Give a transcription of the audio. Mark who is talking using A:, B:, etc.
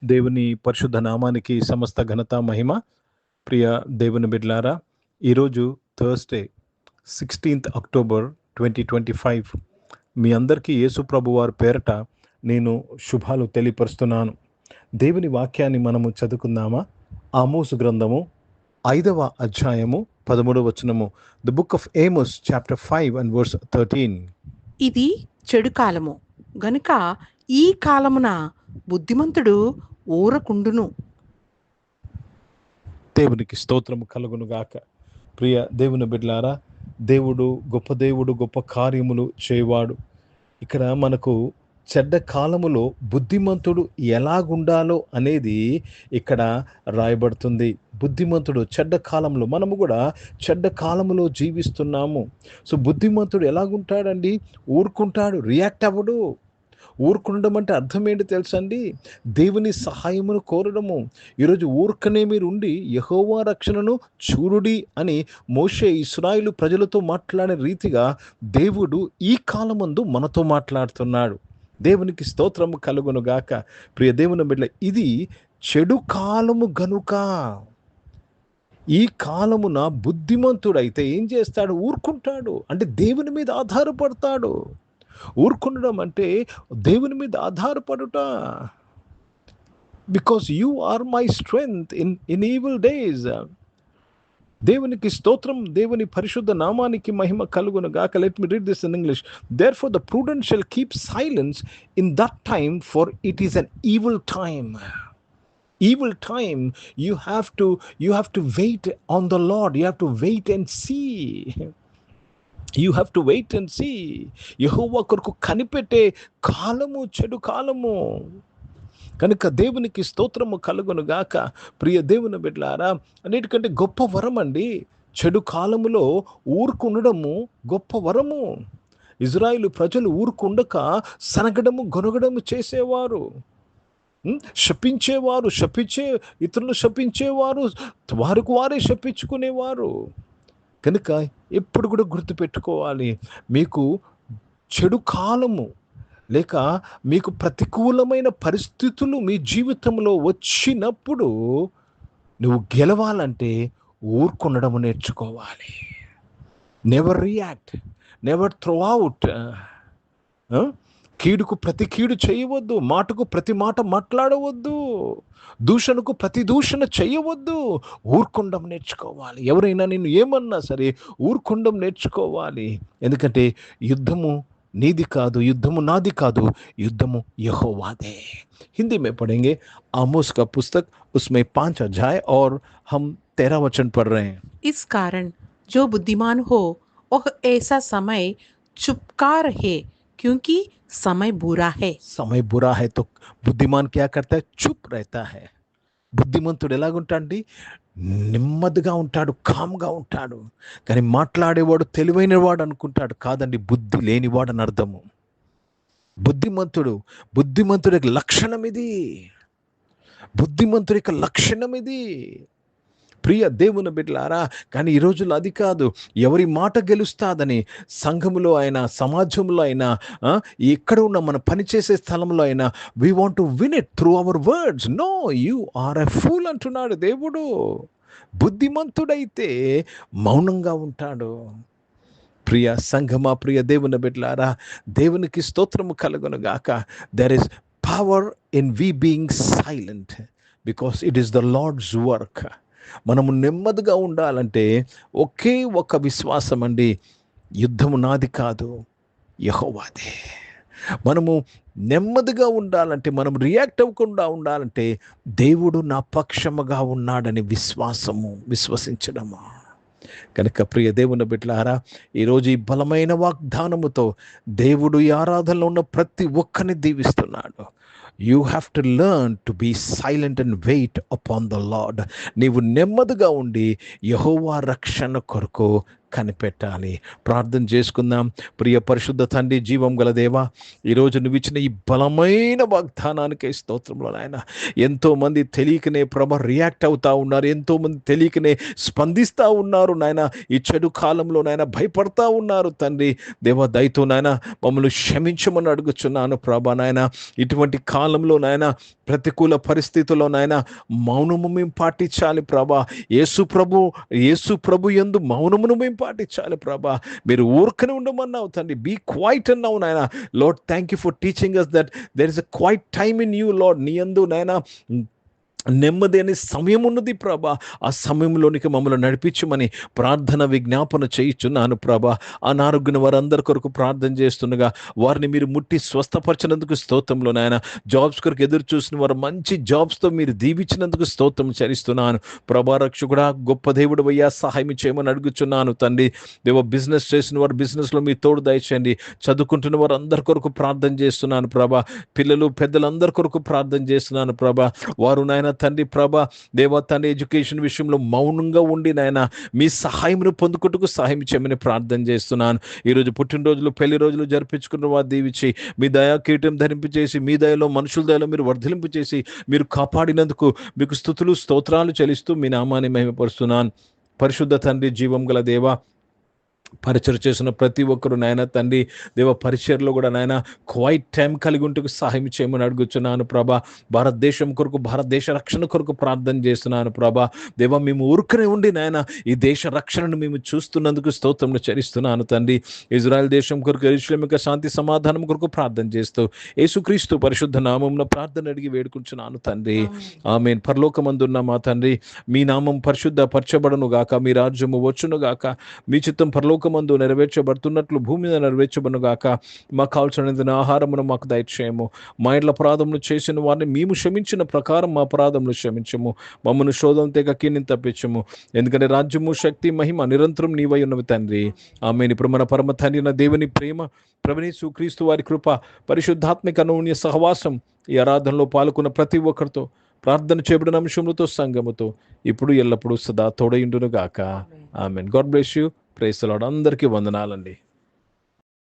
A: దేవుని పరిశుద్ధ నామానికి సమస్త ఘనత మహిమ. ప్రియ దేవుని బిడ్లారా, ఈరోజు థర్స్డే 16th అక్టోబర్ 2025. మీ అందరికీ యేసు ప్రభు వారి పేరట నేను శుభాలు తెలియపరుస్తున్నాను. దేవుని వాక్యాన్ని మనము చదువుకుందామా? ఆమోసు గ్రంథము 5వ అధ్యాయము 13వ వచనము. The book of Amos chapter 5 and verse 13.
B: ఇది చెడు కాలము గనుక ఈ కాలమున బుద్ధిమంతుడు ఊరకుండును.
A: దేవునికి స్తోత్రము కలుగును గాక. ప్రియ దేవుని బిడ్డలారా, దేవుడు గొప్ప కార్యములు చేయవాడు. ఇక్కడ మనకు చెడ్డ కాలములో బుద్ధిమంతుడు ఎలాగుండాలో అనేది ఇక్కడ రాయబడుతుంది. బుద్ధిమంతుడు చెడ్డ కాలంలో, మనము కూడా చెడ్డ కాలంలో జీవిస్తున్నాము. సో బుద్ధిమంతుడు ఎలాగుంటాడండి? ఊరుకుంటాడు, రియాక్ట్ అవ్వడు. ఊరుకుండడం అంటే అర్థం ఏంటి తెలుసండి? దేవుని సహాయమును కోరడము. ఈరోజు ఊరుకనే మీరు ఉండి యెహోవా రక్షణను చూడుడి అని మోషే ఇశ్రాయేలు ప్రజలతో మాట్లాడే రీతిగా దేవుడు ఈ కాలమందు మనతో మాట్లాడుతున్నాడు. దేవునికి స్తోత్రము కలుగును గాక. ప్రియ దేవుని బిడ్డ, ఇది చెడు కాలము గనుక ఈ కాలమున బుద్ధిమంతుడైతే ఏం చేస్తాడు? ఊరుకుంటాడు. అంటే దేవుని మీద ఆధారపడతాడు. ఊరుకుండడం అంటే దేవుని మీద ఆధారపడుట. Because you are my strength in evil days. దేవునికి స్తోత్రం, దేవుని పరిశుద్ధ నామానికి మహిమ కలుగును గాక. Let me read this in English. Therefore the prudent shall keep silence in that time, for it is an evil time. Evil time. You have to wait on the Lord. You have to wait and see. You have to wait and see. యెహోవా కొరకు కనిపెట్టే కాలము చెడు కాలము కనుక దేవునికి స్తోత్రము కలుగును గాక. ప్రియ దేవుని బిడ్డలారా, అన్నిటికంటే గొప్ప వరం అండి చెడు కాలములో ఊరుకుండడము. గొప్ప వరము. ఇజ్రాయేలు ప్రజలు ఊరుకుండక సనగడము గొనగడము చేసేవారు, శపించేవారు, ఇతరులు శపించేవారు, వారికి వారే శపించుకునేవారు. కనుక ఎప్పుడు కూడా గుర్తుపెట్టుకోవాలి, మీకు చెడు కాలము లేక మీకు ప్రతికూలమైన పరిస్థితులు మీ జీవితంలో వచ్చినప్పుడు నువ్వు గెలవాలంటే ఊరుకుండడము నేర్చుకోవాలి. Never react, never throw out. కీడుకు ప్రతి కీడు చేయవద్దు, మాటకు ప్రతి మాట మాట్లాడవద్దు, దూషణకు ప్రతి దూషణ చేయవద్దు. ఊరుకుండం నేర్చుకోవాలి. ఎవరైనా నిన్ను ఏమన్నా సరే ఊరుకుండం నేర్చుకోవాలి. ఎందుకంటే యుద్ధము నీది కాదు, యుద్ధము నాది కాదు, యుద్ధము యెహోవాదే. हिंदी में पढ़ेंगे आमोस का पुस्तक, उसमें 5 अध्याय और हम 13 वचन पढ़ रहे हैं.
B: इस कारण जो बुद्धिमान हो वह ऐसा समय चुपका रहे, क्योंकि समय बुरा है.
A: समय बुरा है तो बुद्धिमान क्या करता है? चुप रहता है. బుద్ధిమంతుడు ఎలాగుంటాడండి? నెమ్మదిగా ఉంటాడు, కామ్గా ఉంటాడు. కానీ మాట్లాడేవాడు తెలివైన వాడు అనుకుంటాడు. కాదండి, బుద్ధి లేనివాడు అని అర్థము. బుద్ధిమంతుడికి లక్షణం ఇది. బుద్ధిమంతుడి యొక్క లక్షణం ఇది. ప్రియ దేవుని బిడ్డలారా, కానీ ఈ రోజుల్లో అది కాదు. ఎవరి మాట గెలుస్తాదని సంఘములో అయినా, సమాజంలో అయినా, ఎక్కడ ఉన్న మన పనిచేసే స్థలంలో అయినా, we want to win it through our words. No, you are a fool అంటున్నాడు దేవుడు. బుద్ధిమంతుడైతే మౌనంగా ఉంటాడు. ప్రియ సంఘమా, ప్రియ దేవుని బిడ్డలారా, దేవునికి స్తోత్రము కలుగును గాక. There is power in we being silent, because it is the Lord's work. మనము నెమ్మదిగా ఉండాలంటే ఒకే ఒక విశ్వాసం అండి, యుద్ధము నాది కాదు, యెహోవాదే. మనము నెమ్మదిగా ఉండాలంటే, మనం రియాక్ట్ అవ్వకుండా ఉండాలంటే దేవుడు నా పక్షముగా ఉన్నాడని విశ్వసించడము. కనుక ప్రియ దేవుని బిడ్డలారా, ఈరోజు ఈ బలమైన వాగ్దానముతో దేవుడు ఈ ఆరాధనలో ఉన్న ప్రతి ఒక్కరిని దీవిస్తున్నాడు. You have to learn to be silent and wait upon the Lord. నీవు నెమ్మదిగా ఉండి యెహోవా రక్షణ కొరకు కనిపెట్టాలి. ప్రార్థన చేసుకుందాం. ప్రియ పరిశుద్ధ తండ్రి, జీవం గల దేవా, ఈరోజు నువ్వు ఇచ్చిన ఈ బలమైన వాగ్దానానికే స్తోత్రములు నాయన. ఎంతోమంది తెలియకనే రియాక్ట్ అవుతా ఉన్నారు, ఎంతోమంది తెలియకనే స్పందిస్తూ ఉన్నారు నాయన. ఈ చెడు కాలంలో నాయన భయపడతా ఉన్నారు తండ్రి. దేవ దయతో నాయన మమ్మల్ని క్షమించమని అడుగుచున్నాను ప్రభా నాయన. ఇటువంటి కాలంలో నాయన, ప్రతికూల పరిస్థితుల్లో నాయన మౌనము మేము పాటించాలి ప్రభా. యేసు ప్రభు యందు మౌనమును మేము పాటించాలి ప్రభా. మీరు ఊరికనే ఉండమన్నావు తండ్రి. బీ క్వైట్ అన్నావు నాయన. Lord, thank you for teaching us that there is a quiet time in you, Lord. నీ యందు నాయన నెమ్మది అనే సమయం ఉన్నది ప్రభా. ఆ సమయంలోనికి మమ్మల్ని నడిపించమని ప్రార్థన విజ్ఞాపన చేయించున్నాను ప్రభా. అనారోగ్యం వారందరి కొరకు ప్రార్థన చేస్తుండగా వారిని మీరు ముట్టి స్వస్థపరిచినందుకు స్తోత్రంలో నాయన. జాబ్స్ కొరకు ఎదురు చూసిన వారు మంచి జాబ్స్తో మీరు దీవించినందుకు స్తోత్రం చరిస్తున్నాను ప్రభా. రక్షకుడా, గొప్ప దేవుడు అయ్యా, సహాయం చేయమని అడుగుచున్నాను తండ్రి. దేవ, బిజినెస్ చేసిన వారు బిజినెస్లో మీ తోడు దయచేయండి. చదువుకుంటున్న వారు అందరి కొరకు ప్రార్థన చేస్తున్నాను ప్రభా. పిల్లలు పెద్దలందరి కొరకు ప్రార్థన చేస్తున్నాను ప్రభా. వారు నాయన తండ్రి ప్రభా, దేవ తండ్రి, ఎడ్యుకేషన్ విషయంలో మౌనంగా ఉండి నాయన మీ సహాయమును పొందుకుంటూ సహాయం చేయమని ప్రార్థన చేస్తున్నాను. ఈరోజు పుట్టినరోజులు, పెళ్లి రోజులు జరిపించుకున్న వారు దీవించి మీ దయా కిరీటం ధరింపచేసి, మీ దయలో మనుషుల దయలో మీరు వర్ధలింపు చేసి, మీరు కాపాడినందుకు మీకు స్తుతులు స్తోత్రాలు చెల్లిస్తూ మీ నామాన్ని మహిమపరుస్తున్నాను. పరిశుద్ధ తండ్రి, జీవం గల దేవ, పరిచయం చేసిన ప్రతి ఒక్కరు నాయన తండ్రి, దేవ పరిచయలో కూడా నాయన క్వైట్ టైం కలిగి ఉంటూ సహాయం చేయమని అడుగుతున్నాను ప్రభా. భారతదేశం కొరకు, భారతదేశ రక్షణ కొరకు ప్రార్థన చేస్తున్నాను ప్రభా. దేవ, మేము ఊరుకనే ఉండి నాయన ఈ దేశ రక్షణను మేము చూస్తున్నందుకు స్తోత్రములు చెల్లిస్తున్నాను తండ్రి. ఇజ్రాయెల్ దేశం కొరకు, యెరూషలేము యొక్క శాంతి సమాధానం కొరకు ప్రార్థన చేస్తూ యేసుక్రీస్తు పరిశుద్ధ నామమున ప్రార్థన అడిగి వేడుకుంటున్నాను తండ్రి. ఆమేన్. పరలోకమందున్న మా తండ్రి, మీ నామం పరిశుద్ధ పరచబడును గాక, మీ రాజ్యము వచ్చును గాక, మీ చిత్తం పరలోకమందు నెరవేర్చబడుతున్నట్లు భూమి మీద నెరవేర్చబడును గాక. మాకు కావాల్సిన ఆహారమును మాకు దయచేయము. మా ఇండ్ల అపరాధములు చేసిన వారిని మేము క్షమించిన ప్రకారం మా అపరాధములు క్షమించము. మమ్మల్ని శోధన తెగ కీని తప్పించము. ఎందుకంటే రాజ్యము, శక్తి, మహిమ నిరంతరం నీవై ఉన్నవి తండ్రి. ఆమేన్. ఇప్పుడు మన పరమ తండ్రి అయిన దేవుని ప్రేమ, ప్రభువైన యేసు క్రీస్తు వారి కృప, పరిశుద్ధాత్మిక అన్యోన్య సహవాసం ఈ ఆరాధనలో పాల్గొన్న ప్రతి ఒక్కరితో, ప్రార్థన చేయబడిన అంశములతో, సంఘముతో ఇప్పుడు ఎల్లప్పుడూ సదా తోడయుండును గాక. Amen. God bless you. Praise the Lord. అందరికీ వందనాలండి.